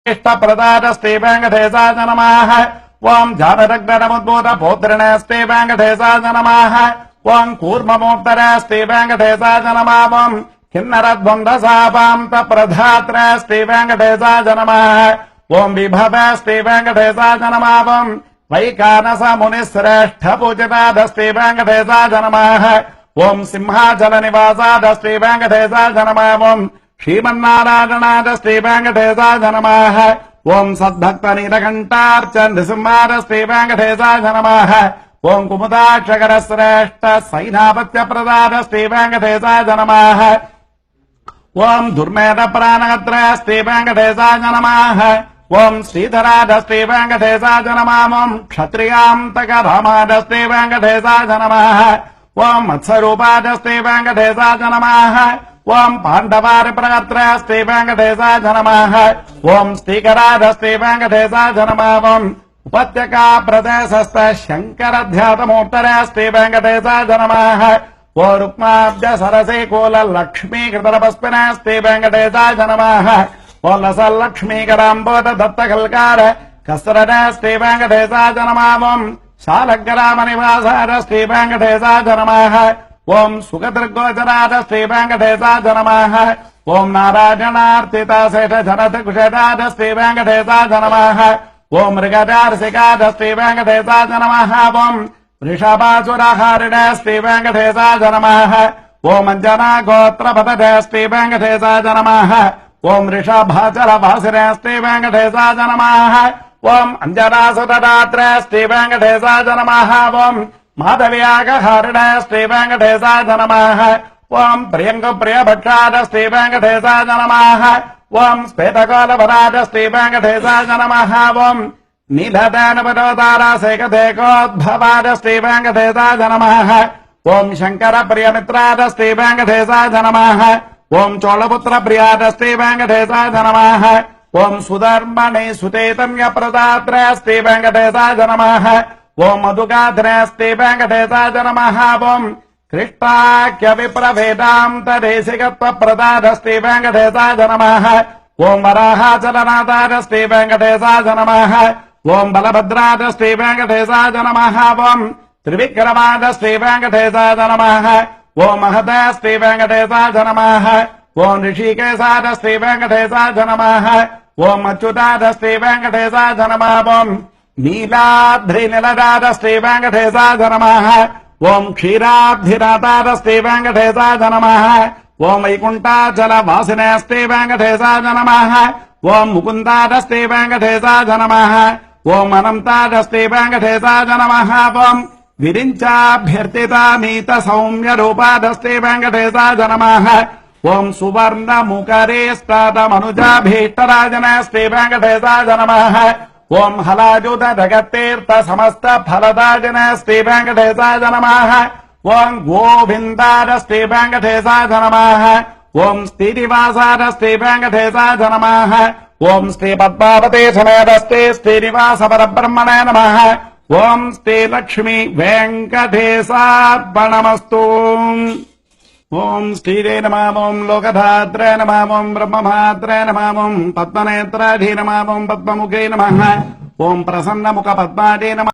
इष्टप्रदातस्ते वेङ्कटेशाय नमः। ओं जानरग्नमुद्भूतपोत्रिणस्ते वेङ्कटेशाय नमः। ओं कूर्ममोत्तरस्ते वेङ्कटेशाय नमः। ओं किन्नरद्वन्द्वशापान्तप्रधात्रस्ते वेङ्कटेशाय नमः। ओं विभवस्ते वेङ्कटेशाय नमः। ओं वैकानसमुनिश्रेष्ठपूजितादस्ते वेङ्कटेशाय नमः। ओं सिंहाचलनिवासादस्ते वेङ्कटेशाय नमः। ओं श्रीमन्नारायणादस्ते वेङ्कटेशाय नमः। ओं सद्भक्तनीलकण्ठार्चनृसिंहादस्ते वेङ्कटेशाय नमः। ओं कुमुदाक्षकरश्रेष्ठ सैनापत्यप्रदादस्ते वेङ्कटेशाय नमः। ओं दुर्मेधप्राणगत्रस्ते वेङ्कटेशाय नमः। ओं श्रीधरादस्ते वेङ्कटेशाय नमः। ओं क्षत्रियान्तकरामादस्ते वेङ्कटेशाय नमः। ओं मत्स्यरूपादस्ते वेङ्कटेशाय नमः। ओं पाण्डवारिप्रगत्रस्ते वेङ्कटेशाय नमः। ओं स्थिकरादस्ते वेङ्कटेशाय नमः। ओं उपत्यकाप्रदेशस्थ शङ्करध्यातमोत्तरस्ते वेङ्कटेशाय नमः। ओ रुक्माब्ज सरसे कोललक्ष्मीकृतरपस्मिनस्ते वेङ्कटेशाय नमः। ओ लसल्लक्ष्मीकराम्बोध दत्तकल्कार कसरदस्ते वेङ्कटेशाय नमः। ओं शालग्रामनिवासादस्ते वेङ्कटेशाय नमः। ओं सुखदृग्गोचरादस्ते वेङ्कटेशाय नमः। ओं नारायणार्थिताशेषजनतकुशदादस्ते वेङ्कटेशाय नमः। ओं मृगदार्शिकादस्ते वेङ्कटेशाय नमः। ओं वृषभासुरहारिणस्ते वेङ्कटेशाय नमः। ओं अञ्जनागोत्रपतधस्ते वेङ्कटेशाय नमः। ओं वृषभाचलवासिनस्ते वेङ्कटेशाय नमः। ओं अञ्जनासुतदात्रस्ते वेङ्कटेशाय नमः। ओं माधव्यागहारिणस्ते वेङ्कटेशाय नमः। ओं प्रियङ्गप्रियभक्षादस्ते वेङ्कटेशाय नमः। ओं श्वेतकोलभरादस्ते वेङ्कटेशाय नमः। ओं नीलदानपदोदारासेकदेकोद्भवादस्ते वेङ्कटेशाय नमः। ओं शङ्करप्रियमित्रादस्ते वेङ्कटेशाय नमः। ओं चोळपुत्रप्रियादस्ते वेङ्कटेशाय नमः। ओं सुधर्मणे सुतेतम्यप्रदात्रस्ते वेङ्कटेशाय नमः। ओं मधुगाधनेस्ते वेङ्कटेशाय नमः। ओं कृष्णाख्यविप्रभेदान्तदेशिकत्वप्रदादस्ते वेङ्कटेशाय नमः। ओं वराहाचलनादादस्ते वेङ्कटेशाय नमः। ओं बलभद्रादस्ते वेङ्कटेशाय नमः। ओं त्रिविक्रमादस्ते वेङ्कटेशाय नमः। ओं महदस्ते वेङ्कटेशाय नमः। ओं ऋषिकेशादस्ते वेङ्कटेशाय नमः। ओं अच्युतादस्ते वेङ्कटेशाय नमः। ओं नीलाद्रिनिलदादस्ते वेङ्कटेशाय नमः। ओं क्षीराब्धिनाथादस्ते वेङ्कटेशाय नमः। ओं वैकुण्ठाचलवासिनेस्ते वेङ्कटेशाय नमः। ओं मुकुन्दादस्ते वेङ्कटेशाय नमः। ओं अनन्तादस्ते वेङ्कटेशाय नमः। ओं विरिञ्चाभ्यर्थितानीत सौम्यरूपादस्ते वेङ्कटेशाय नमः। ओं सुवर्णमुखरेस्तादमनुजाभीष्टराजनस्ते वेङ्कटेशाय नमः। ओं हलाजुत जगत्तीर्थ समस्त फलदाजनस्ते वेङ्कटेशाय नमः। ओं गोविन्दादस्ते वेङ्कटेशाय नमः। ओं श्रीनिवासादस्ते वेङ्कटेशाय नमः। ओं श्रीपद्मावते समेतस्ते श्रीनिवासपरब्रह्मणे नमः। ओं श्रीलक्ष्मी वेङ्कटेशार्पणमस्तु। ओं श्रीरे नमः। ओं लोकधात्रे नमः। ओं ब्रह्ममात्रे नमः। ओं पद्मनेत्राधि नमः। ओं पद्ममुखे नमः। ओं प्रसन्नमुखपद्मादे नमः।